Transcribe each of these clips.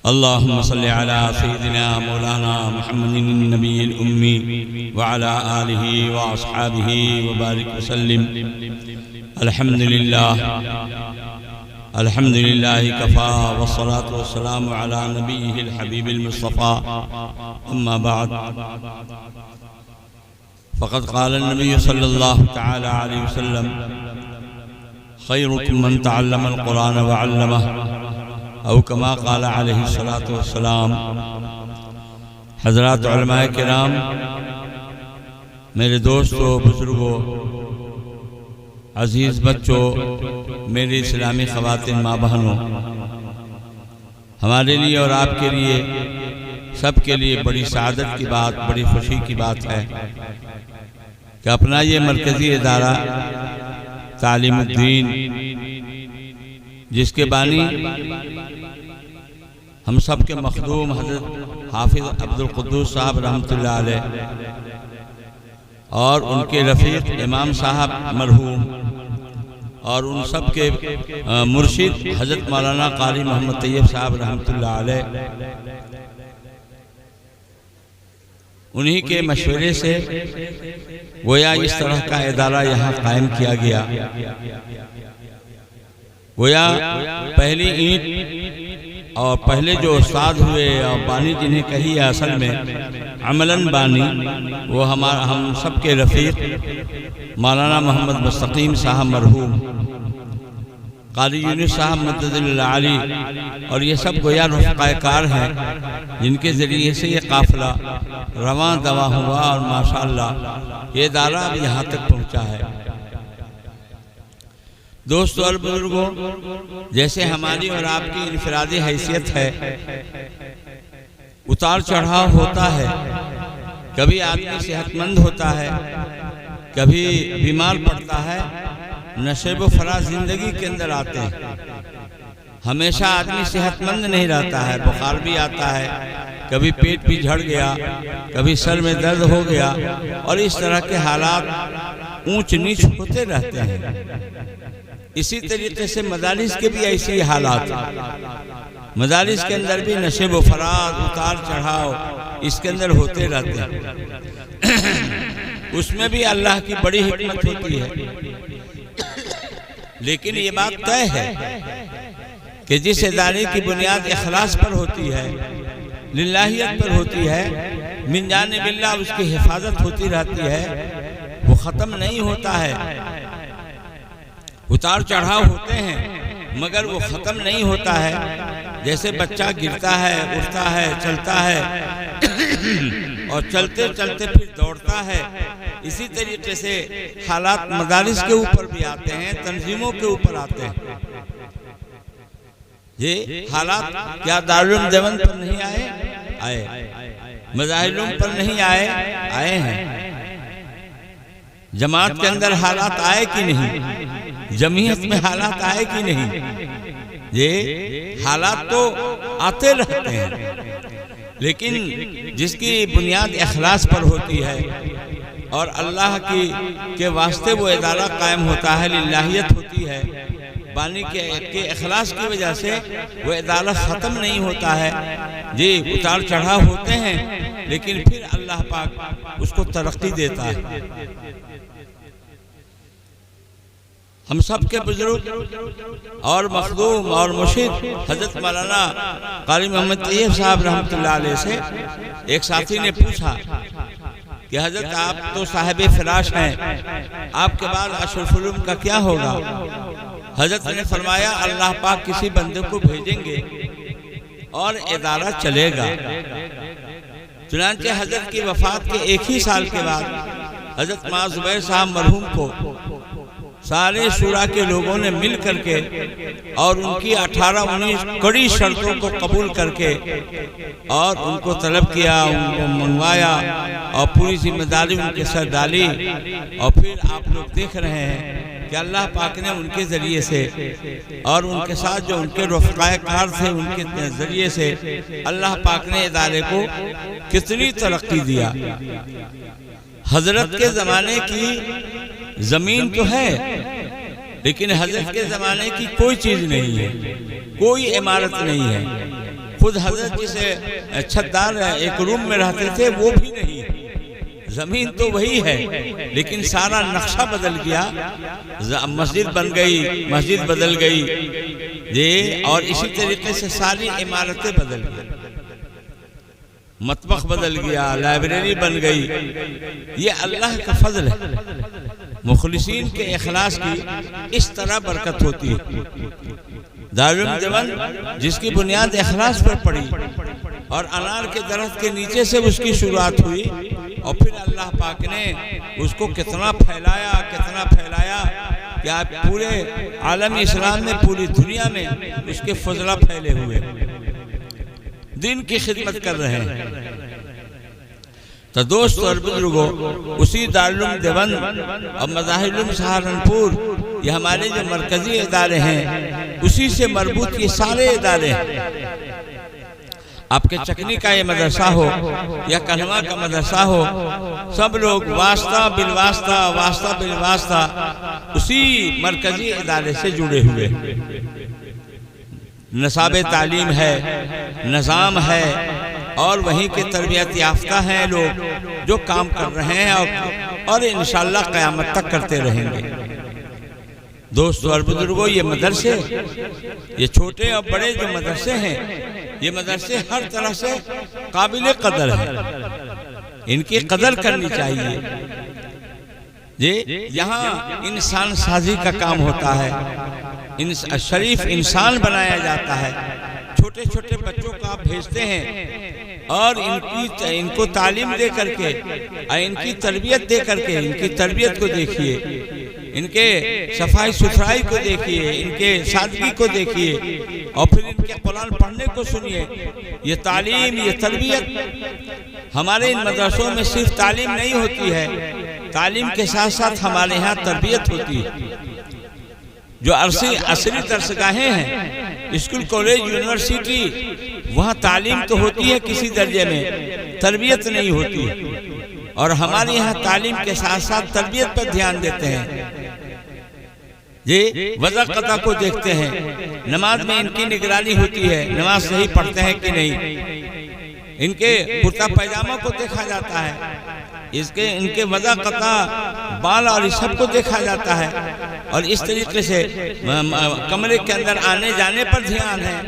اللهم صل على سيدنا مولانا محمد النبي الأمي وعلى آله وأصحابه وبارك وسلم. الحمد لله كفى والصلاة والسلام على نبيه الحبيب المصطفى. أما بعد، فقد قال النبي صلى الله تعالى عليه وسلم: خيركم من تعلم القرآن وعلمه، او کما قال علیہ الصلاۃ والسلام. حضرات علماء کرام، میرے دوستوں، بزرگوں، عزیز بچوں، میری اسلامی خواتین ماں بہنوں، ہمارے لیے اور آپ کے لیے، سب کے لیے بڑی سعادت کی بات، بڑی خوشی کی بات ہے کہ اپنا یہ مرکزی ادارہ تعلیم الدین، جس کے بانی ہم سب کے مخدوم حضرت حافظ عبدالقدوس صاحب رحمۃ اللہ علیہ اور ان کے رفیق امام صاحب مرحوم اور ان سب کے مرشد حضرت مولانا قاری محمد طیب صاحب رحمۃ اللہ علیہ، انہی کے مشورے سے گویا اس طرح کا ادارہ یہاں قائم کیا گیا. گویا پہلی اینٹ اور پہلے جو استاد ہوئے اور بانی جنہیں کہی ہے اصل میں عملاً بانی، وہ ہم سب کے رفیق مولانا محمد مستقیم صاحب مرحوم، قاری یونس صاحب مدد اللہ علی، اور یہ سب گویا رفقائے کار ہیں جن کے ذریعے سے یہ قافلہ رواں دواں ہوا اور ماشاءاللہ یہ ادارہ اب یہاں تک پہنچا ہے. دوستو اور بزرگوں، جیسے ہماری اور آپ کی انفرادی حیثیت ہے، اتار چڑھاؤ ہوتا ہے. کبھی آدمی صحت مند ہوتا ہے، کبھی بیمار پڑتا ہے، نشیب و فراز زندگی کے اندر آتے ہیں. ہمیشہ آدمی صحت مند نہیں رہتا ہے، بخار بھی آتا ہے، کبھی پیٹ بھی جھڑ گیا، کبھی سر میں درد ہو گیا، اور اس طرح کے حالات اونچ نیچ ہوتے رہتے ہیں. اسی طریقے سے مدارس کے بھی ایسی حالات، مدارس کے اندر بھی نشیب و فراز، اتار چڑھاؤ اس کے اندر ہوتے رہتے ہیں. اس میں بھی اللہ کی بڑی حکمت ہوتی ہے. لیکن یہ بات طے ہے کہ جس ادارے کی بنیاد اخلاص پر ہوتی ہے، للہیت پر ہوتی ہے، من جانب اللہ اس کی حفاظت ہوتی رہتی ہے، وہ ختم نہیں ہوتا ہے. اتار چڑھاؤ ہوتے ہیں مگر وہ ختم نہیں ہوتا ہے. جیسے بچہ گرتا ہے، اٹھتا ہے، چلتا ہے اور چلتے چلتے پھر دوڑتا ہے، اسی طریقے سے حالات مدارس کے اوپر بھی آتے ہیں، تنظیموں کے اوپر آتے ہیں. یہ حالات کیا دارالعلوم دیوبند پر نہیں آئے؟ مظاہرالعلوم پر نہیں آئے ہیں. جماعت کے اندر حالات آئے کہ نہیں؟ جمعیت میں حالات آئے کہ نہیں؟ یہ حالات تو آتے رہتے ہیں، لیکن جس کی بنیاد اخلاص پر ہوتی ہے اور اللہ کے واسطے وہ ادارہ قائم ہوتا ہے، للہیت ہوتی ہے، بانی کے اخلاص کی وجہ سے وہ ادارہ ختم نہیں ہوتا ہے. جی اتار چڑھاؤ ہوتے ہیں، لیکن پھر اللہ پاک اس کو ترقی دیتا ہے. ہم سب کے بزرگ اور مخدوم اور مرشد حضرت مولانا قاری محمد طیب صاحب رحمۃ اللہ علیہ سے ایک ساتھی نے پوچھا کہ حضرت آپ تو صاحب فراش ہیں، آپ کے بعد اشرف العلوم کا کیا ہوگا؟ حضرت نے فرمایا اللہ پاک کسی بندے کو بھیجیں گے اور ادارہ چلے گا. چنانچہ حضرت کی وفات کے ایک ہی سال کے بعد حضرت مولانا زبیر صاحب مرحوم کو سارے شورا کے لوگوں نے مل کر کے اور ان کی 18-19 کڑی شرطوں کو قبول کر کے اور ان کو طلب کیا، ان کو منگوایا اور پوری ذمہ داری ان کے سر ڈالی. اور پھر آپ لوگ دیکھ رہے ہیں کہ اللہ پاک نے ان کے ذریعے سے اور ان کے ساتھ جو ان کے رفقائے کار تھے ان کے ذریعے سے اللہ پاک نے ادارے کو کتنی ترقی دیا. حضرت کے زمانے کی زمین تو ہے لیکن حضرت کے زمانے کی کوئی چیز نہیں ہے، کوئی عمارت نہیں ہے. خود حضرت جسے چھتدار ایک روم میں رہتے تھے وہ بھی نہیں، زمین تو وہی ہے لیکن سارا نقشہ بدل گیا، مسجد بن گئی، مسجد بدل گئی جی، اور اسی طریقے سے ساری عمارتیں بدل گئی، مطبخ بدل گیا، لائبریری بن گئی۔ یہ اللہ کا فضل ہے، مخلصین کے اخلاص کی اس طرح برکت ہوتی ہے۔ دارالعلوم دیوبند جس کی بنیاد اخلاص پر پڑی اور انار کے درخت کے نیچے سے اس کی شروعات ہوئی، اور پھر اللہ پاک نے اس کو کتنا پھیلایا کہ آپ پورے عالم اسلام میں، پوری دنیا میں اس کے فضلہ پھیلے ہوئے، دین کی خدمت کر رہے ہیں۔ تو دوست اور بزرگوں، اسی دارالعلوم دیوبند اور مظاہر العلوم سہارنپور، یہ ہمارے جو مرکزی ادارے ہیں، اسی سے مربوط یہ سارے ادارے ہیں۔ آپ کے چکنی کا یہ مدرسہ ہو یا کنھوا کا مدرسہ ہو، سب لوگ واسطہ بالواسطہ اسی مرکزی ادارے سے جڑے ہوئے۔ نصاب تعلیم ہے، نظام ہے، اور وہیں کے تربیت یافتہ ہیں لوگ جو کام کر رہے ہیں اور انشاءاللہ قیامت تک کرتے رہیں گے۔ دوستو اور بزرگوں، یہ مدرسے، یہ چھوٹے اور بڑے جو مدرسے ہیں، یہ مدرسے ہر طرح سے قابل قدر ہیں، ان کی قدر کرنی چاہیے جی۔ یہاں انسان سازی کا کام ہوتا ہے، شریف انسان بنایا جاتا ہے۔ چھوٹے چھوٹے بچوں کو آپ بھیجتے ہیں اور ان کو تعلیم دے کر کے، ان کی تربیت دے کر کے، ان کی تربیت کو دیکھیے، ان کے صفائی ستھرائی کو دیکھیے، ان کے سادگی کو دیکھیے، اور پھر ان کے قرآن پڑھنے کو سنیے۔ یہ تعلیم، یہ تربیت ہمارے ان مدرسوں میں صرف تعلیم نہیں ہوتی ہے، تعلیم کے ساتھ ساتھ ہمارے یہاں تربیت ہوتی ہے۔ جو عصری درسگاہیں ہیں، اسکول، کالج، یونیورسٹی، وہاں تعلیم تو ہوتی ہے کسی درجے میں، تربیت نہیں ہوتی، اور ہمارے یہاں تعلیم کے ساتھ ساتھ تربیت پر دھیان دیتے ہیں جی۔ وضع قضا کو دیکھتے ہیں، نماز میں ان کی نگرانی ہوتی ہے، نماز صحیح پڑھتے ہیں کہ نہیں، ان کے کرتا پیجامہ کو دیکھا جاتا ہے، ان کے وضع قضا، بال اور اس سب کو دیکھا جاتا ہے، اور اس طریقے سے کمرے کے اندر آنے جانے پر دھیان ہے۔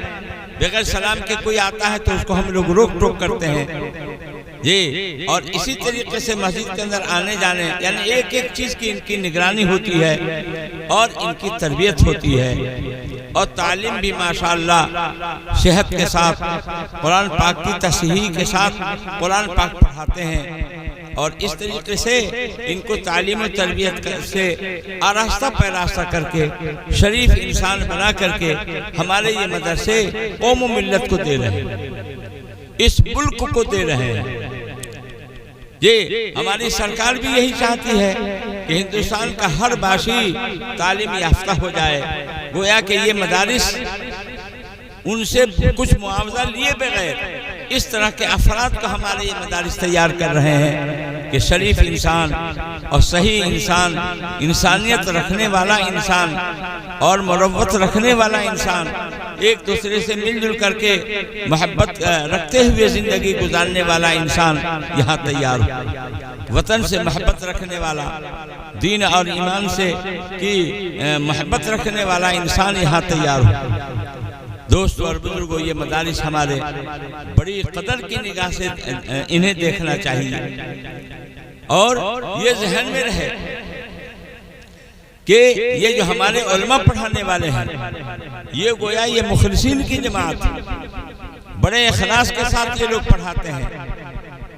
بغیر سلام کے کوئی آتا ہے تو اس کو ہم لوگ روک ٹوک کرتے ہیں جی، اور اسی طریقے سے مسجد کے اندر آنے جانے، یعنی ایک ایک چیز کی ان کی نگرانی ہوتی ہے اور ان کی تربیت ہوتی ہے۔ اور تعلیم بھی ماشاءاللہ صحت کے ساتھ، قرآن پاک کی تصحیح کے ساتھ قرآن پاک پڑھاتے ہیں، اور اس طریقے سے ان کو تعلیم و تربیت سے آراستہ پیراستہ کر کے شریف انسان بنا کر کے ہمارے یہ مدرسے قوم و ملت کو دے رہے ہیں، اس ملک کو دے رہے ہیں یہ ہماری سرکار بھی یہی چاہتی ہے کہ ہندوستان کا ہر باشی تعلیم یافتہ ہو جائے۔ گویا کہ یہ مدارس ان سے کچھ معاوضہ لیے بغیر اس طرح کے افراد کو ہمارے یہ مدارس تیار کر رہے ہیں کہ شریف انسان اور صحیح انسان، انسانیت رکھنے والا انسان اور مروت رکھنے والا انسان، ایک دوسرے سے مل جل کر کے محبت رکھتے ہوئے زندگی گزارنے والا انسان یہاں تیار ہو، وطن سے محبت رکھنے والا، دین اور ایمان سے کی محبت رکھنے والا انسان یہاں تیار ہو۔ دوستو اور بزرگوں، یہ مدارس ہمارے بڑی قدر کی نگاہ سے انہیں دیکھنا چاہیے، اور یہ ذہن میں رہے کہ یہ جو ہمارے علماء پڑھانے والے ہیں، یہ گویا یہ مخلصین کی جماعت ہے، بڑے اخلاص کے ساتھ یہ لوگ پڑھاتے ہیں،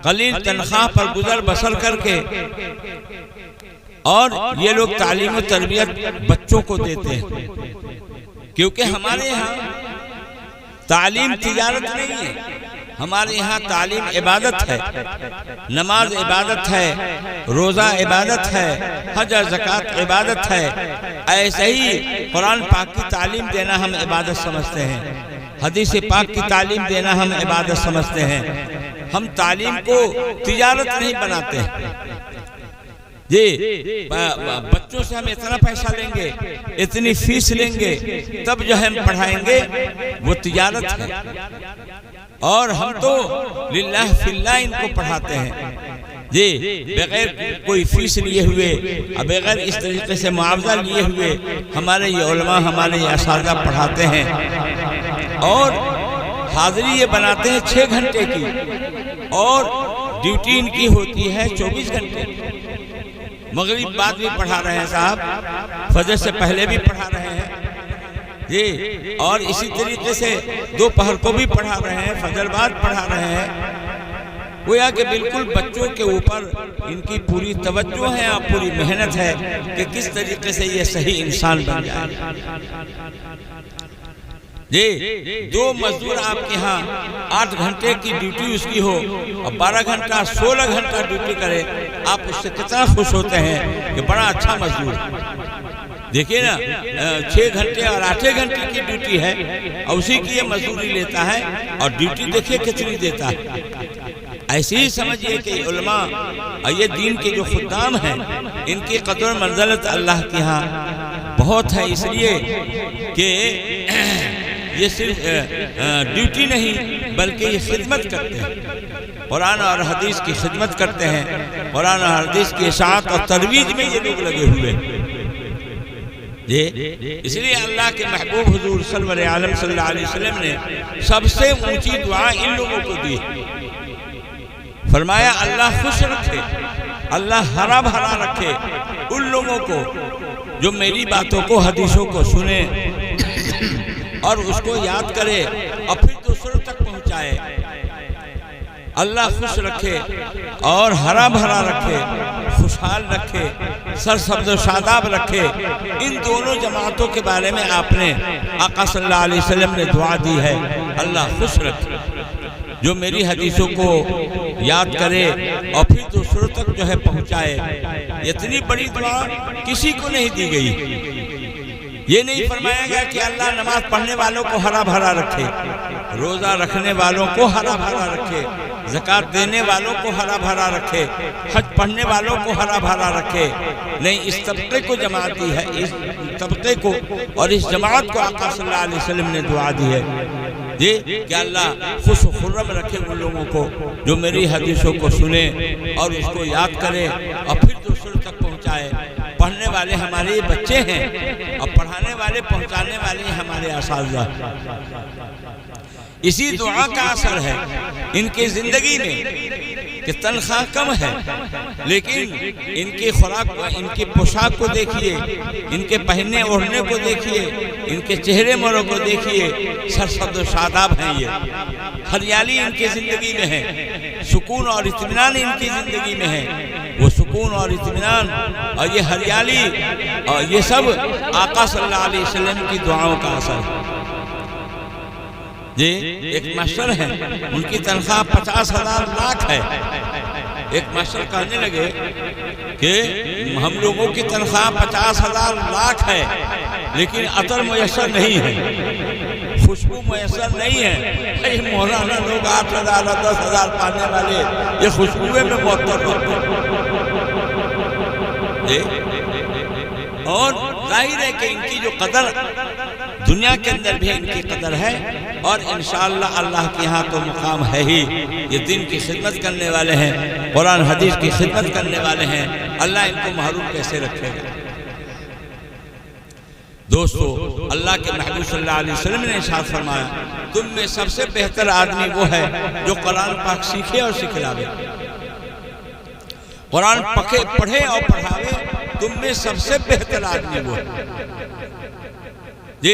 قلیل تنخواہ پر گزر بسر کر کے، اور یہ لوگ تعلیم و تربیت بچوں کو دیتے ہیں، کیونکہ ہمارے یہاں تعلیم تجارت نہیں ہے، ہمارے یہاں تعلیم عبادت ہے، نماز عبادت ہے، روزہ عبادت ہے، حج و زکوٰۃ عبادت ہے۔ ایسے ہی قرآن پاک کی تعلیم دینا ہم عبادت سمجھتے ہیں، حدیث پاک کی تعلیم دینا ہم عبادت سمجھتے ہیں۔ ہم تعلیم کو تجارت نہیں بناتے ہیں۔ جی بچوں سے ہم اتنا پیسہ لیں گے، اتنی فیس لیں گے، تب جو ہم پڑھائیں گے، وہ تجارت ہے۔ اور ہم تو للہ فی اللہ ان کو پڑھاتے ہیں، جی بغیر کوئی فیس لیے ہوئے، بغیر اس طریقے سے معاوضہ لیے ہوئے ہمارے یہ علماء، ہمارے یہ اساتذہ پڑھاتے ہیں۔ اور حاضری یہ بناتے ہیں 6 گھنٹے کی، اور ڈیوٹی ان کی ہوتی ہے 24 گھنٹے۔ مغرب بعد بھی پڑھا رہے ہیں صاحب، فجر سے پہلے بھی پڑھا رہے ہیں جی، اور اسی طریقے سے دوپہر کو بھی پڑھا رہے ہیں، فجر بعد پڑھا رہے ہیں۔ گویا کہ بالکل بچوں کے اوپر ان کی پوری توجہ ہے اور پوری محنت ہے کہ کس طریقے سے یہ صحیح انسان بن جائے۔ جی 2 مزدور آپ کے ہاں 8 گھنٹے کی ڈیوٹی اس کی ہو اور 12 گھنٹہ 16 گھنٹہ ڈیوٹی کرے، آپ اس سے کتنا خوش ہوتے ہیں کہ بڑا اچھا مزدور۔ دیکھیے نا 6 گھنٹے اور 8 گھنٹے کی ڈیوٹی ہے اور اسی کی یہ مزدوری لیتا ہے، اور ڈیوٹی دیکھیے کتنی دیتا ہے۔ ایسے ہی سمجھئے کہ علماء اور یہ دین کے جو خدام ہیں، ان کی قدر منزلت اللہ کے ہاں بہت ہے، اس لیے کہ یہ صرف ڈیوٹی نہیں بلکہ یہ خدمت کرتے ہیں، قرآن اور حدیث کی خدمت کرتے ہیں، قرآن اور حدیث کی اشاعت اور ترویج میں یہ لوگ لگے ہوئے ہیں۔ اس لیے اللہ کے محبوب حضور سرور عالم صلی اللہ علیہ وسلم نے سب سے اونچی دعا ان لوگوں کو دی، فرمایا اللہ خوش رکھے، اللہ ہرا بھرا رکھے ان لوگوں کو جو میری باتوں کو، حدیثوں کو سنے اور اس کو یاد کرے اور پھر دوسروں تک پہنچائے۔ اللہ خوش رکھے اور ہرا بھرا رکھے، خوشحال رکھے، سرسبز و شاداب رکھے۔ ان دونوں جماعتوں کے بارے میں آپ نے آقا صلی اللہ علیہ وسلم نے دعا دی ہے، اللہ خوش رکھے، جو میری حدیثوں کو یاد کرے اور پھر دوسروں تک جو ہے پہنچائے۔ اتنی بڑی دعا کسی کو نہیں دی گئی۔ یہ نہیں فرمایا گیا کہ اللہ نماز پڑھنے والوں کو ہرا بھرا رکھے، روزہ رکھنے والوں کو ہرا بھرا رکھے، زکوٰۃ دینے والوں کو ہرا بھرا رکھے، حج پڑھنے والوں کو ہرا بھرا رکھے۔ نہیں، اس طبقے کو جماعت دی ہے، اس طبقے کو اور اس جماعت کو آقا صلی اللہ علیہ وسلم نے دعا دی ہے جی کہ اللہ خوش و خرم رکھے ان لوگوں کو جو میری حدیثوں کو سنے اور اس کو یاد کرے اور پھر دوسروں تک پہنچائے۔ پڑھنے والے ہمارے بچے ہیں اور پڑھانے والے، پہنچانے والے ہمارے اساتذہ۔ اسی دعا کا اثر ہے ان کی زندگی میں کہ تنخواہ کم ہے، لیکن ان کی خوراک، ان کی پوشاک کو دیکھیے، ان کے پہننے اوڑھنے کو دیکھیے، ان کے چہرے مروں کو دیکھیے، سرسبز و شاداب ہیں۔ یہ ہریالی ان کی زندگی میں ہے، سکون اور اطمینان ان کی زندگی میں ہے۔ وہ سکون اور اطمینان اور یہ ہریالی اور یہ سب آقا صلی اللہ علیہ وسلم کی دعاؤں کا اثر ہے جی۔ ایک ماسٹر ہے، ان کی تنخواہ 50,000 لاکھ ہے۔ ایک ماسٹر کہنے لگے کہ ہم لوگوں کی تنخواہ 50,000 لاکھ ہے، لیکن عطر میسر نہیں ہے، خوشبو میسر نہیں ہے۔ یہ مولانا لوگ 8,000 اور 10,000 پانے والے یہ خوشبوئے میں معطر ہوتے ہیں۔ اور ظاہر ہے کہ ان کی جو قدر دنیا کے اندر بھی ان کی قدر ہے، اور انشاءاللہ اللہ کے ہاں تو مقام ہے ہی۔ یہ دین کی خدمت کرنے والے ہیں، قرآن حدیث کی خدمت کرنے والے ہیں، اللہ ان کو محروم کیسے رکھے گا۔ دوستو، اللہ کے محبوب صلی اللہ علیہ وسلم نے ارشاد فرمایا، تم میں سب سے بہتر آدمی وہ ہے جو قرآن پاک سیکھے اور سکھلاوے، قرآن پڑھے اور پڑھاوے۔ تم میں سب سے بہتر آدمی وہ ہے جی۔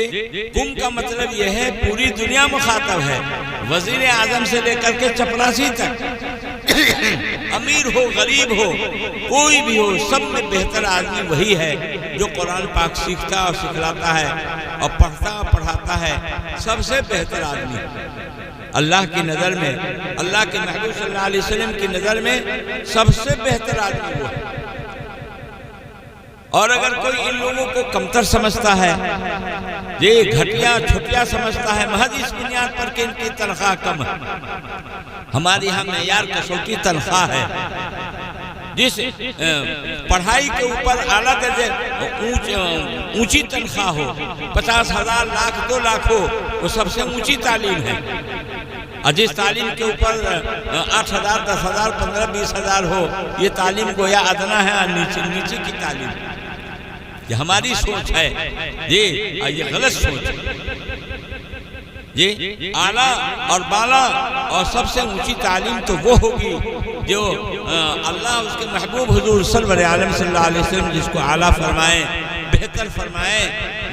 تم کا مطلب یہ ہے پوری دنیا مخاطب ہے، وزیر اعظم سے لے کر کے چپراسی تک، امیر ہو غریب ہو کوئی بھی ہو، سب میں بہتر آدمی وہی ہے جو قرآن پاک سیکھتا اور سکھلاتا ہے اور پڑھتا اور پڑھاتا ہے۔ سب سے بہتر آدمی اللہ کی نظر میں، اللہ کے محبوب صلی اللہ علیہ وسلم کی نظر میں سب سے بہتر آدمی وہ ہے۔ اور اگر کوئی ان لوگوں کو کمتر سمجھتا ہے، یہ گھٹیا چھٹیا سمجھتا ہے محض اس بنیاد پر کہ ان کی تنخواہ کم ہے، ہماری یہاں معیار کسوٹی تنخواہ ہے جس پڑھائی کے اوپر اعلیٰ درجے اونچی تنخواہ ہو، 50,000 لاکھ 2 لاکھ ہو، وہ سب سے اونچی تعلیم ہے، اور جس تعلیم کے اوپر 8,000 10,000 15 20,000 ہو، یہ تعلیم گویا ادنا ہے اور نیچے کی تعلیم۔ یہ ہماری سوچ ہے جی، یہ غلط سوچ ہے جی۔ اعلیٰ اور بالا اور سب سے اونچی تعلیم تو وہ ہوگی جو اللہ اس کے محبوب حضور سرور عالم صلی اللہ علیہ وسلم جس کو اعلیٰ فرمائے، بہتر فرمائے،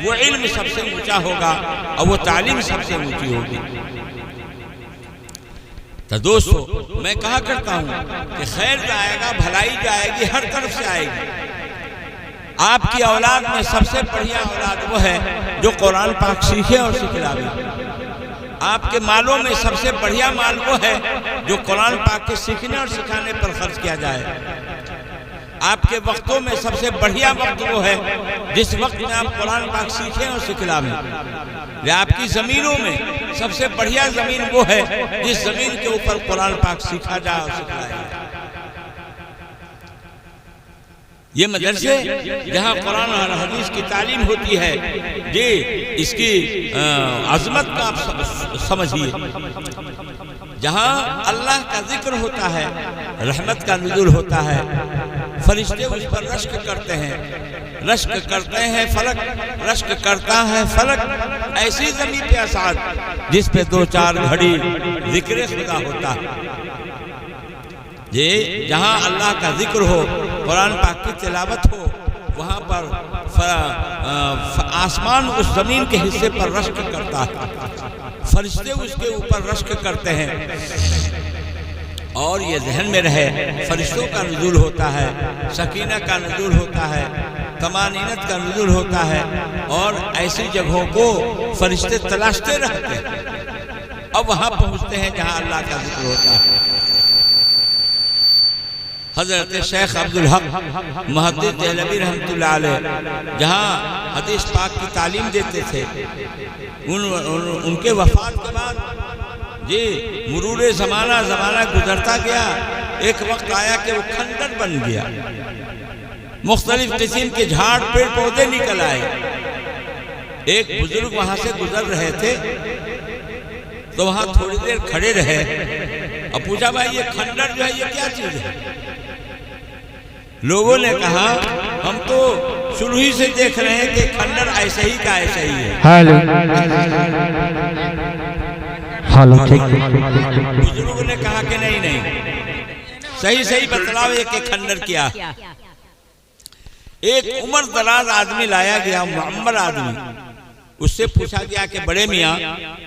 وہ علم سب سے اونچا ہوگا اور وہ تعلیم سب سے اونچی ہوگی۔ تو دوستو، میں کہا کرتا ہوں کہ خیر جائے گا، بھلائی جائے گی، ہر طرف سے آئے گی۔ آپ کی اولاد میں سب سے بڑھیا اولاد وہ ہے جو قرآن پاک سیکھے اور سکھلاوے۔ آپ کے مالوں میں سب سے بڑھیا مال وہ ہے جو قرآن پاک کے سیکھنے اور سکھانے پر خرچ کیا جائے۔ آپ کے وقتوں میں سب سے بڑھیا وقت وہ ہے جس وقت میں آپ قرآن پاک سیکھیں اور سکھلاویں۔ آپ کی زمینوں میں سب سے بڑھیا زمین وہ ہے جس زمین کے اوپر قرآن پاک سیکھا جائے اور سکھلایا جائے۔ یہ مدرسے جہاں قرآن اور حدیث کی تعلیم ہوتی ہے جی، اس کی عظمت کا آپ سمجھیے۔ جہاں اللہ کا ذکر ہوتا ہے، رحمت کا نزول ہوتا ہے، فرشتے اس پر رشک کرتے ہیں، رشک کرتے ہیں فلک، رشک کرتا ہے فلک، ایسی زمین پہ اسعد جس پہ 2-4 گھڑی ذکر خدا ہوتا ہے جی۔ جہاں اللہ کا ذکر ہو، قرآن پاک کی تلاوت ہو، وہاں پر آسمان اس زمین کے حصے پر رشک کرتا ہے، فرشتے اس کے اوپر رشک کرتے ہیں، اور یہ ذہن میں رہے فرشتوں کا نزول ہوتا ہے، سکینہ کا نزول ہوتا ہے، طمانینت کا نزول ہوتا ہے، اور ایسی جگہوں کو فرشتے تلاشتے رہتے ہیں اور وہاں پہنچتے ہیں جہاں اللہ کا ذکر ہوتا ہے۔ حضرت شیخ عبدالحق محدث دہلوی رحمۃ اللہ علیہ جہاں حدیث پاک کی تعلیم دیتے تھے، ان کے وفات کے بعد جی مرور زمانہ گزرتا گیا، ایک وقت آیا کہ وہ کھنڈر بن گیا، مختلف قسم کے جھاڑ پیڑ پودے نکل آئے۔ ایک بزرگ وہاں سے گزر رہے تھے تو وہاں تھوڑی دیر کھڑے رہے اور پوچھا بھائی یہ کھنڈر جو ہے یہ کیا چیز ہے؟ لوگوں نے کہا ہم تو شروع ہی سے دیکھ رہے ہیں کہ کھنڈر ایسے ہی کا ایسا ہی ہے۔ بزرگوں نے کہا کہ نہیں، صحیح بتلاؤ یہ کہ کھنڈر کیا۔ ایک عمر دراز آدمی لایا گیا، معمر آدمی، اس سے پوچھا گیا کہ بڑے میاں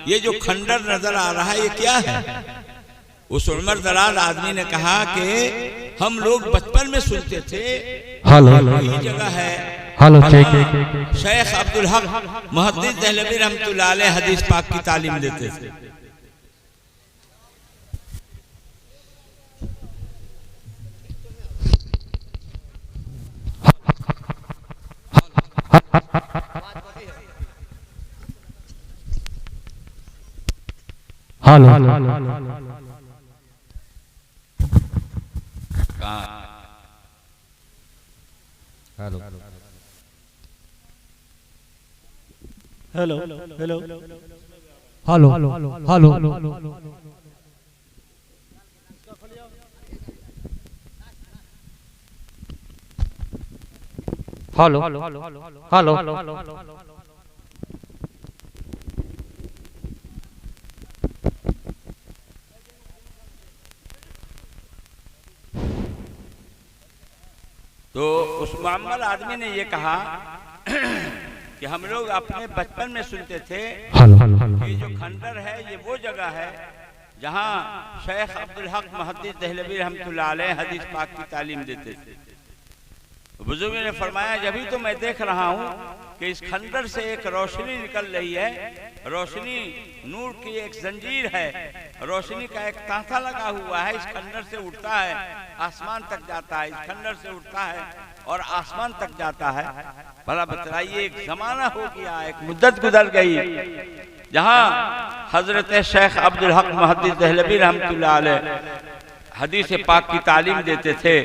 یہ جو کھنڈر نظر آ رہا ہے یہ کیا ہے؟ اس عمر دراز آدمی نے کہا کہ ہم لوگ بچپن میں سنتے تھے یہ جگہ ہے۔ شیخ عبدالحق محدث دہلوی رحمۃ اللہ علیہ حدیث پاک کی تعلیم دیتے تھے۔ تو اس معمر آدمی نے یہ کہا کہ ہم لوگ اپنے بچپن میں سنتے تھے یہ جو کھنڈر ہے یہ وہ جگہ ہے جہاں شیخ عبدالحق محدث دہلوی رحمۃ اللہ علیہ حدیث پاک کی تعلیم دیتے تھے۔ بزرگوں نے فرمایا جبھی تو میں دیکھ رہا ہوں کہ اس کھنڈر سے ایک روشنی نکل رہی ہے، روشنی نور کی ایک زنجیر ہے، روشنی کا ایک تانتا لگا ہوا ہے، اس کھنڈر سے اٹھتا ہے آسمان تک جاتا ہے، اس کھنڈر سے اٹھتا ہے اور آسمان تک جاتا ہے۔ بھلا بتلائیے ایک زمانہ ہو گیا، ایک مدت گزر گئی جہاں حضرت شیخ عبدالحق محدث دہلوی رحمۃ اللہ علیہ حدیث پاک کی تعلیم دیتے تھے،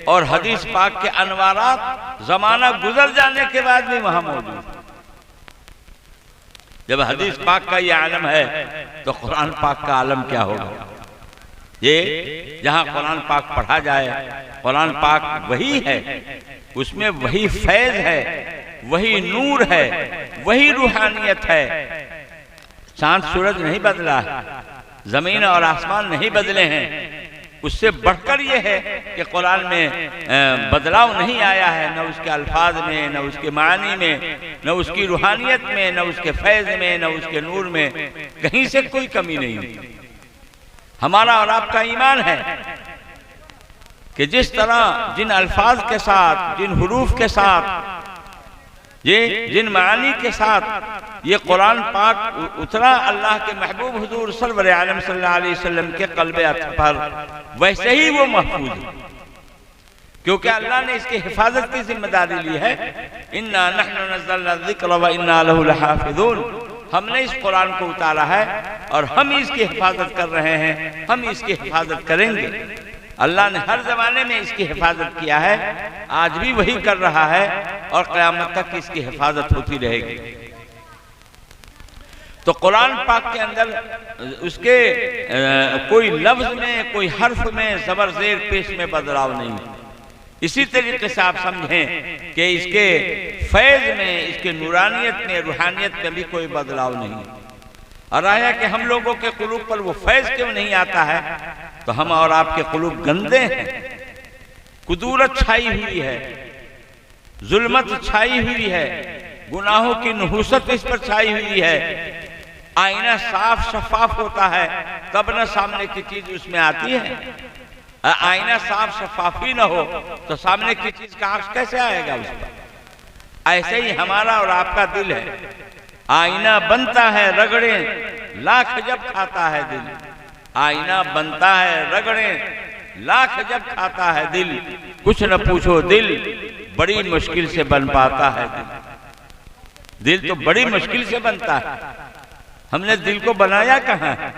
اور حدیث پاک کے انوارات زمانہ گزر جانے کے بعد بھی وہاں موجود ہیں۔ جب حدیث پاک کا یہ عالم ہے تو قرآن پاک کا عالم کیا ہوگا؟ یہ جہاں قرآن پاک پڑھا جائے، قرآن پاک وہی ہے، اس میں وہی فیض ہے، وہی نور ہے، وہی روحانیت ہے۔ چاند سورج نہیں بدلا ہے، زمین اور آسمان نہیں بدلے ہیں، اس سے بڑھ کر یہ ہے کہ قرآن میں بدلاؤ نہیں آیا ہے، نہ اس کے الفاظ میں، نہ اس کے معنی میں، نہ اس کی روحانیت میں، نہ اس کے فیض میں، نہ اس کے نور میں، کہیں سے کوئی کمی نہیں۔ ہمارا اور آپ کا ایمان ہے کہ جس طرح جن الفاظ کے ساتھ، جن حروف کے ساتھ، جن معانی کے ساتھ یہ قرآن پاک اترا اللہ کے محبوب حضور سرور عالم صلی اللہ علیہ وسلم کے قلب اطہر پر، ویسے ہی وہ محفوظ ہے، کیونکہ اللہ نے اس کی حفاظت کی ذمہ داری لی ہے۔ اِنَّا نَحْنُ نَزَّلْنَا الذِّكْرَ وَإِنَّا لَهُ لَحَافِظُونَ، ہم نے اس قرآن کو اتارا ہے اور ہم اس کی حفاظت کر رہے ہیں، ہم اس کی حفاظت کریں گے۔ اللہ نے ہر زمانے میں اس کی حفاظت کیا ہے، آج بھی وہی کر رہا ہے، اور قیامت تک اس کی حفاظت ہوتی رہے گی۔ تو قرآن پاک کے اندر اس کے کوئی لفظ میں، کوئی حرف میں، زبر زیر پیش میں بدلاؤ نہیں۔ اسی طریقے سے آپ سمجھیں کہ اس کے فیض میں، اس کے نورانیت میں، روحانیت میں بھی کوئی بدلاؤ نہیں۔ اور آیا کہ ہم لوگوں کے قلوب پر وہ فیض کیوں نہیں آتا ہے؟ تو ہم اور آپ کے قلوب گندے ہیں، کدورت چھائی ہوئی ہے، ظلمت چھائی ہوئی ہے، گناہوں کی نحوست اس پر چھائی ہوئی ہے۔ آئینہ صاف شفاف ہوتا ہے تب نہ سامنے کی چیز اس میں آتی ہے۔ آئینہ صاف شفاف ہی نہ ہو تو سامنے کی چیز کا عکس کیسے آئے گا اس پر؟ ایسے ہی ہمارا اور آپ کا دل ہے، آئینہ بنتا ہے رگڑیں لاکھ جب کھاتا ہے دل، آئینہ بنتا ہے رگڑیں لاکھ جب کھاتا ہے دل، کچھ نہ پوچھو دل بڑی مشکل سے بن پاتا ہے دل تو بڑی مشکل سے بنتا ہے۔ ہم نے دل کو بنایا کہاں ہے؟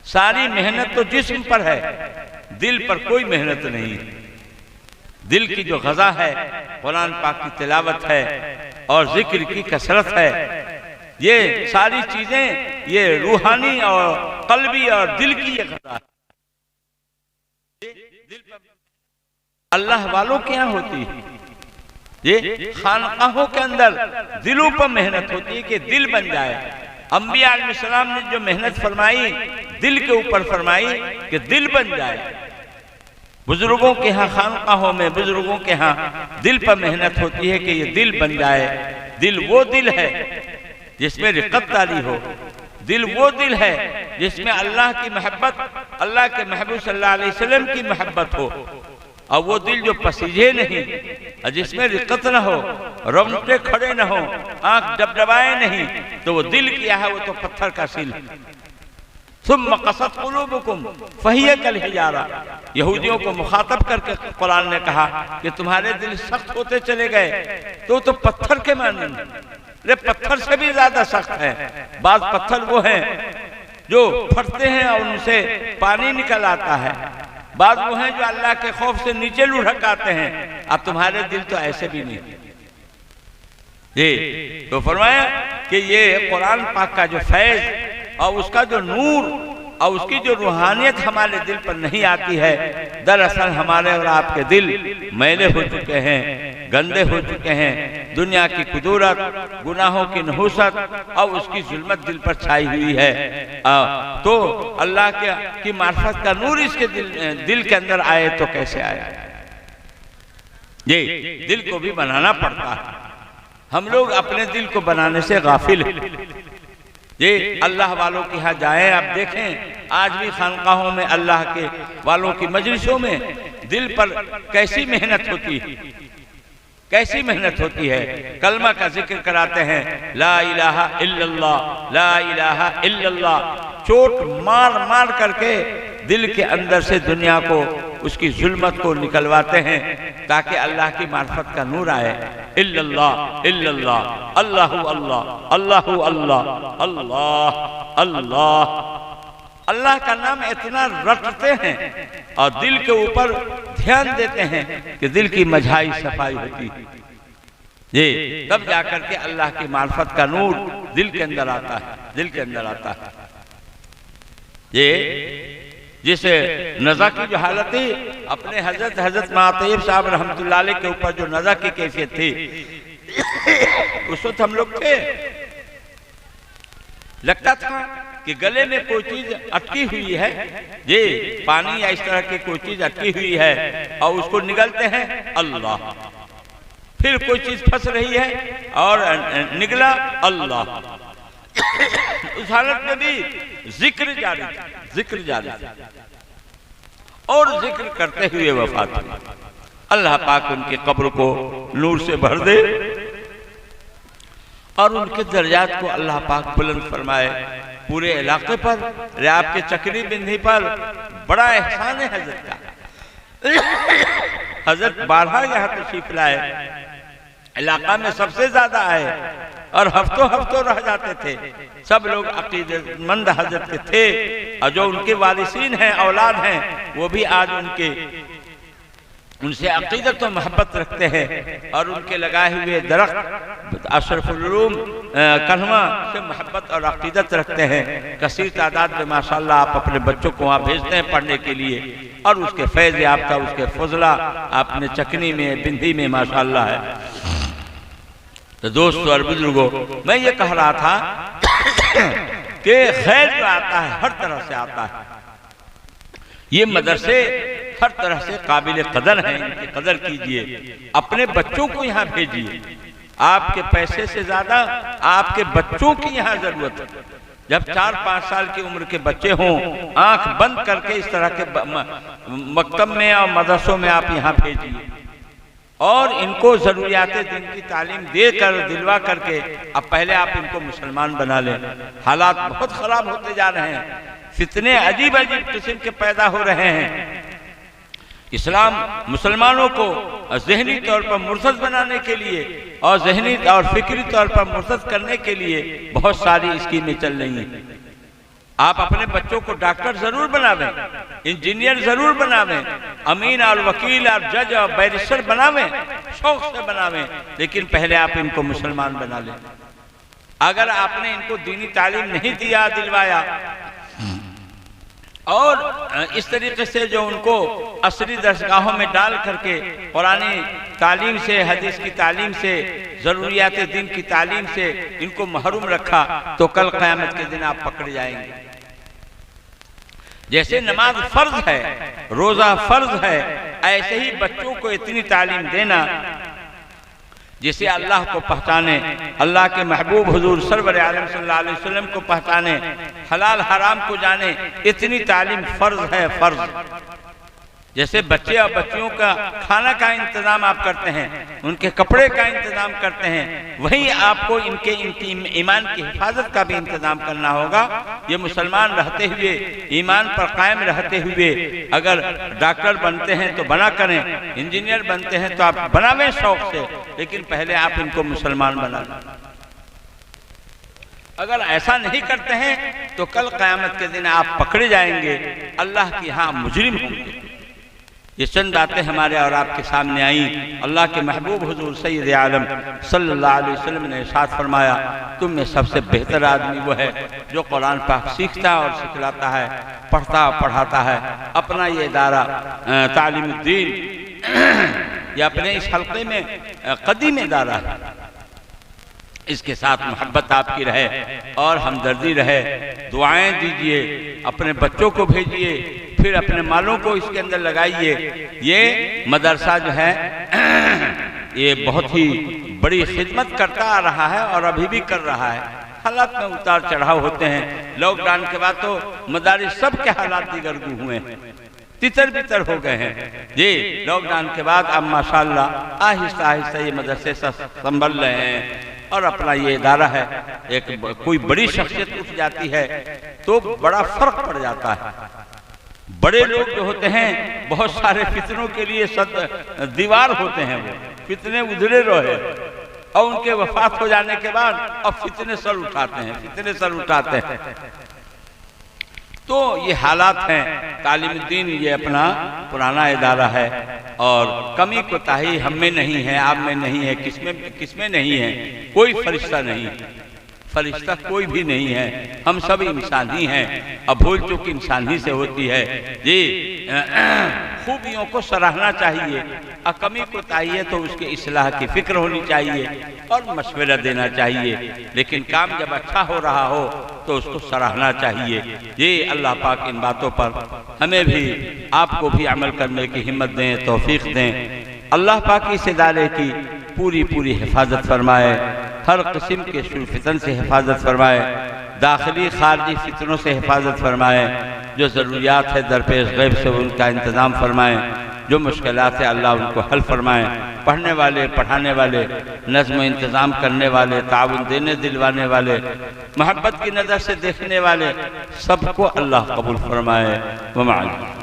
ساری محنت تو جسم پر ہے، دل پر کوئی محنت نہیں۔ دل کی جو غذا ہے قرآن پاک کی تلاوت ہے اور ذکر کی کثرت ہے، یہ ساری چیزیں یہ روحانی اور قلبی اور دل کی یہ غذا ہے۔ اللہ والوں کیا ہوتی ہے؟ یہ خانقاہوں کے اندر دلوں پر محنت ہوتی ہے کہ دل بن جائے۔ انبیاء علیہ السلام نے جو محنت فرمائی دل کے اوپر فرمائی کہ دل بن جائے۔ بزرگوں کے ہاں خانقاہوں میں، بزرگوں کے ہاں دل پر محنت ہوتی ہے کہ یہ دل بن جائے۔ دل وہ دل ہے جس میں رقت تاری ہو، دل وہ دل ہے جس میں اللہ کی محبت، اللہ کے محبوب صلی اللہ علیہ وسلم کی محبت ہو، اور وہ دل جو پسیجے نہیں، جس میں رقت نہ ہو، رونگٹے کھڑے نہ ہو، آنکھ ڈبڈبائے نہیں، تو وہ دل کیا ہے؟ وہ تو پتھر کا سیل۔ ثم قست قلوبکم فہی کالحجارہ، یہودیوں کو مخاطب کر کے قرآن نے کہا کہ تمہارے دل سخت ہوتے چلے گئے، تو پتھر کے معنی میں، پتھر سے بھی زیادہ سخت ہے۔ بعض پتھر وہ ہیں جو پھٹتے ہیں اور ان سے پانی نکل آتا ہے، بعض وہ ہیں جو اللہ کے خوف سے نیچے لڑھک آتے ہیں، اب تمہارے دل تو ایسے بھی نہیں۔ یہ تو فرمایا کہ یہ قرآن پاک کا جو فیض اور اس کا جو نور اور اس کی جو روحانیت ہمارے دل پر نہیں آتی ہے، دراصل ہمارے اور آپ کے دل میلے ہو چکے ہیں، گندے ہو چکے ہیں۔ دنیا کی کدورت، گناہوں کی نحوست اور اس کی ظلمت دل پر چھائی ہوئی ہے۔ تو اللہ کی معرفت کا نور اس کے دل کے اندر آئے تو کیسے آئے؟ یہ دل کو بھی بنانا پڑتا ہے۔ ہم لوگ اپنے دل کو بنانے سے غافل ہیں۔ یہ اللہ والوں کی ہاں جائیں، آپ دیکھیں آج بھی خانقاہوں میں، اللہ کے والوں کی مجلسوں میں دل پر کیسی محنت ہوتی ہے، کیسی محنت ہوتی ہے۔ کلمہ کا ذکر کراتے ہیں، لا الہ الا اللہ، لا الہ الا اللہ، چوٹ مار مار کر کے دل کے اندر سے دنیا کو، اس کی ظلمت کو نکلواتے ہیں تاکہ اللہ کی معرفت کا نور آئے۔ الا اللہ، الا اللہ، اللہ اللہ، اللہ اللہ، اللہ اللہ۔ اللہ کا نام اتنا رٹتے ہیں اور دل کے اوپر دھیان دیتے ہیں کہ دل کی مجھائی صفائی ہوتی ہے، یہ تب جا کر کے اللہ کی معرفت کا نور دل کے اندر آتا ہے، دل کے اندر آتا ہے۔ یہ جس نزع کی جو حالت تھی، اپنے حضرت معطیب صاحب رحمت اللہ علیہ کے اوپر جو نزع کی کیفیت تھی، اس وقت ہم لوگ تھے، لگتا تھا کہ گلے میں کوئی چیز اٹکی ہوئی ہے، یہ پانی یا اس طرح کی کوئی چیز اٹکی ہوئی ہے، اور اس کو نگلتے ہیں اللہ، پھر کوئی چیز پھنس رہی ہے اور نگلا اللہ، اس حالت میں بھی ذکر جاری اور ذکر کرتے ہوئے وفات ہوئی۔ اللہ پاک ان کی قبر کو نور سے بھر دے اور ان کے درجات کو اللہ پاک بلند فرمائے۔ پورے علاقے پر، ریاب کے چکری بندھی پر بڑا احسان ہے حضرت کا۔ حضرت بارہا یہاں تشریف لائے، علاقہ میں سب سے زیادہ آئے اور ہفتوں رہ جاتے تھے۔ سب لوگ عقیدت مند حضرت کے تھے، اور جو ان کے وارثین ہیں، اولاد ہیں، وہ بھی آج ان سے عقیدت و محبت رکھتے ہیں، اور ان کے لگائے ہوئے درخت اشرف العلوم کلمہ سے محبت اور عقیدت رکھتے ہیں۔ کثیر تعداد میں ماشاءاللہ آپ اپنے بچوں کو وہاں بھیجتے ہیں پڑھنے کے لیے، اور اس کے فیض یافتہ، اس کے فضلہ آپ نے چکنی میں، بندھی میں ماشاءاللہ ہے۔ تو دوستو اور بزرگوں، میں یہ کہہ رہا تھا کہ خیر جو آتا ہے ہر طرح سے آتا ہے۔ یہ مدرسے ہر طرح سے قابل قدر ہیں، ان کی قدر کیجئے، اپنے بچوں کو یہاں بھیجئے۔ آپ کے پیسے سے زیادہ آپ کے بچوں کی یہاں ضرورت ہے۔ جب 4-5 سال کی عمر کے بچے ہوں، آنکھ بند کر کے اس طرح کے مکتب میں اور مدرسوں میں آپ یہاں بھیجئے، اور ان کو ضروریات دین کی تعلیم دے کر، دلوا کر کے، اب پہلے آپ ان کو مسلمان بنا لیں۔ حالات بہت خراب ہوتے جا رہے ہیں، فتنے عجیب قسم کے پیدا ہو رہے ہیں۔ اسلام مسلمانوں کو ذہنی طور پر مرتد بنانے کے لیے اور ذہنی اور فکری طور پر مرتد کرنے کے لیے بہت ساری اسکیمیں چل رہی ہیں۔ آپ اپنے بچوں کو ڈاکٹر ضرور بناویں، انجینئر ضرور بناویں، امین اور وکیل اور جج اور بیرسٹر بناویں، شوق سے بناویں، لیکن پہلے آپ ان کو مسلمان بنا لیں۔ اگر آپ نے ان کو دینی تعلیم نہیں دیا، دلوایا، اور اس طریقے سے جو ان کو عصری درسگاہوں میں ڈال کر کے قرآنی تعلیم سے، حدیث کی تعلیم سے، ضروریات دین کی تعلیم سے ان کو محروم رکھا، تو کل قیامت کے دن آپ پکڑ جائیں گے۔ جیسے نماز فرض ہے، روزہ فرض ہے، ایسے ہی بچوں کو اتنی تعلیم دینا جسے اللہ کو پہچانے، اللہ کے محبوب حضور سرور عالم صلی اللہ علیہ وسلم کو پہچانے، حلال حرام کو جانے، اتنی تعلیم فرض ہے، فرض۔ جیسے بچے اور بچیوں کا کھانا کا انتظام آپ کرتے ہیں، ان کے کپڑے کا انتظام کرتے ہیں، وہیں آپ کو ان کے ایمان کی حفاظت کا بھی انتظام کرنا ہوگا۔ یہ مسلمان رہتے ہوئے، ایمان پر قائم رہتے ہوئے، اگر ڈاکٹر بنتے ہیں تو بنا کریں، انجینئر بنتے ہیں تو آپ بناویں شوق سے، لیکن پہلے آپ ان کو مسلمان بنا لیں۔ اگر ایسا نہیں کرتے ہیں تو کل قیامت کے دن آپ پکڑے جائیں گے، اللہ کی ہاں مجرم ہوں گے۔ یہ چند باتیں ہمارے اور آپ کے سامنے آئیں۔ اللہ کے محبوب حضور سید عالم صلی اللہ علیہ وسلم نے ارشاد فرمایا، تم میں سب سے بہتر آدمی وہ ہے جو قرآن پاک سیکھتا اور سکھلاتا ہے، پڑھتا اور پڑھاتا ہے۔ اپنا یہ ادارہ تعلیم الدین یہ اپنے اس حلقے میں قدیم ادارہ ہے، اس کے ساتھ محبت آپ کی رہے اور ہمدردی رہے۔ دعائیں دیجئے، اپنے بچوں کو بھیجئے، پھر اپنے مالوں کو اس کے اندر لگائیے۔ یہ مدرسہ جو ہے یہ بہت ہی بڑی خدمت کرتا آ رہا ہے اور ابھی بھی کر رہا ہے۔ حالات میں اتار چڑھاؤ ہوتے ہیں۔ لاک ڈاؤن کے بعد تو مدارس سب کے حالات دیگرگو ہوئے ہیں، تتر بتر ہو گئے ہیں۔ جی لاک ڈاؤن کے بعد اب ماشاءاللہ آہستہ آہستہ یہ مدرسے سنبھل رہے ہیں، اور اپنا یہ ادارہ ہے۔ ایک کوئی بڑی شخصیت اٹھ جاتی ہے تو بڑا فرق پڑ جاتا ہے۔ بڑے لوگ جو ہوتے ہیں بہت سارے فتنوں کے لیے دیوار ہوتے ہیں، وہ فتنے ادھرے رہے، اور ان کے وفات ہو جانے کے بعد اب فتنے سر اٹھاتے ہیں، فتنے سر اٹھاتے ہیں۔ تو یہ حالات ہیں. تعلیم الدین یہ اپنا پرانا ادارہ ہے اور کمی کوتاہی ہم میں نہیں ہے، آپ میں نہیں ہے، کس میں نہیں ہے. کوئی فرشتہ نہیں، فرشتہ کوئی بھی نہیں ہے، ہم سب انسان ہی ہیں. اب بھول چوک انسان ہی سے ہوتی ہے. جی خوبیوں کو سراہنا چاہیے، اور کمی کوتاہی ہے تو اس کے اصلاح کی فکر ہونی چاہیے اور مشورہ دینا چاہیے. لیکن کام جب اچھا ہو رہا ہو تو اس کو سراہنا چاہیے. یہ اللہ پاک ان باتوں پر ہمیں بھی آپ کو بھی عمل کرنے کی ہمت دیں، توفیق دیں. اللہ پاک اس ادارے کی پوری حفاظت فرمائے، ہر قسم کے شر فتن سے حفاظت فرمائے، داخلی خارجی فتنوں سے حفاظت فرمائے. جو ضروریات ہے درپیش غیب سے ان کا انتظام فرمائیں، جو مشکلات ہے اللہ ان کو حل فرمائیں. پڑھنے والے، پڑھانے والے، نظم و انتظام کرنے والے، تعاون دینے دلوانے والے، محبت کی نظر سے دیکھنے والے، سب کو اللہ قبول فرمائے. ومعلوم.